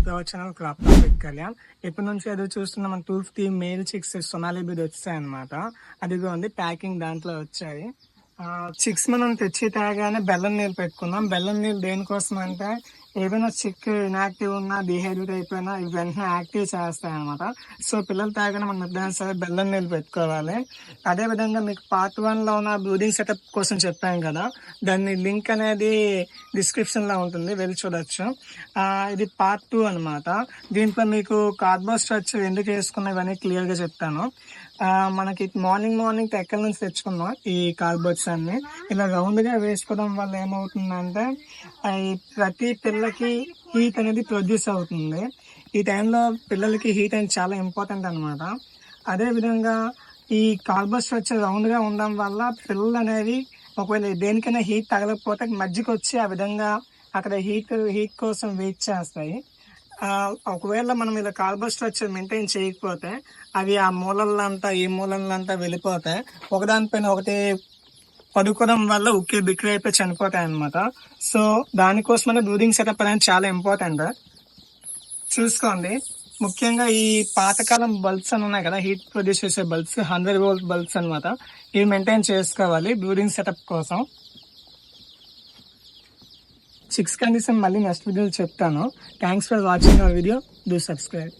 To our channel crop topic Kalyan. ఇప్పటి నుంచి ఎదురు చూస్తున్న మన 250 మేల్ చిక్స్ సొనాలి బీడ్ వచ్చాయి అనమాట. అదిగో ఉంది ప్యాకింగ్ దాంట్లో వచ్చాయి. చిక్స్ మనం తెచ్చి తాగానే బెల్లం నీళ్ళు పెట్టుకున్నాం. బెల్లం నీళ్ళు దేనికోసం అంటే ఏదైనా చిక్ ఇన్యాక్టివ్ ఉన్నా డిహైడ్రేట్ అయిపోయినా ఇవి వెంటనే యాక్టివ్ చేస్తాయి అనమాట. సో పిల్లలు తాగానే మనం ఎప్పుడైనా సరే బెల్లం నీళ్ళు పెట్టుకోవాలి. అదే విధంగా మీకు పార్ట్ 1 లో ఉన్న బ్రూడింగ్ సెటప్ కోసం చెప్పాం కదా, దాని లింక్ అనేది డిస్క్రిప్షన్ లో ఉంటుంది, వెళ్ళి చూడొచ్చు. ఇది పార్ట్ 2 అనమాట. దీంట్లో మీకు కార్డ్బోర్డ్ స్ట్రక్చర్ ఎందుకు వేసుకున్నా ఇవన్నీ క్లియర్ గా చెప్తాను. మనకి మార్నింగ్ ఎక్కడి నుంచి తెచ్చుకున్నాం ఈ కార్డ్బోర్డ్స్ అన్ని ఇలా రౌండ్ గా వేసుకోవడం వల్ల ఏమవుతుందంటే ప్రతి పిల్లకి హీట్ అనేది ప్రొడ్యూస్ అవుతుంది. ఈ టైంలో పిల్లలకి హీట్ అనేది చాలా ఇంపార్టెంట్ అనమాట. అదే విధంగా ఈ కార్బన్ స్ట్రక్చర్ రౌండ్ గా ఉండడం వల్ల పిల్లలు అనేవి ఒకవేళ దేనికైనా హీట్ తగలకపోతే మధ్యకి వచ్చి ఆ విధంగా అక్కడ హీట్ కోసం వెయిట్ చేస్తాయి. ఒకవేళ మనం ఇలా కార్బన్ స్ట్రక్చర్ మెయింటైన్ చేయకపోతే అవి ఆ మూలలంతా ఈ మూలలంతా వెళ్ళిపోతే ఒకదానిపైన ఒకటి పడుకోవడం వల్ల ఉక్కి బిక్కిరి అయిపోయి చనిపోతాయి అనమాట. సో దానికోసమనే బ్రూడింగ్ సెటప్ అనేది చాలా ఇంపార్టెంట్. చూసుకోండి, ముఖ్యంగా ఈ పాతకాలం బల్బ్స్ అని ఉన్నాయి కదా, హీట్ ప్రొడ్యూస్ చేసే బల్బ్స్ 100 వోల్ట్ బల్బ్స్ అనమాట. ఇవి మెయింటైన్ చేసుకోవాలి బ్రూడింగ్ సెటప్ కోసం. చిక్స్ కండిషన్ మళ్ళీ నెక్స్ట్ వీడియోలో చెప్తాను. Thanks for watching our video. Do subscribe.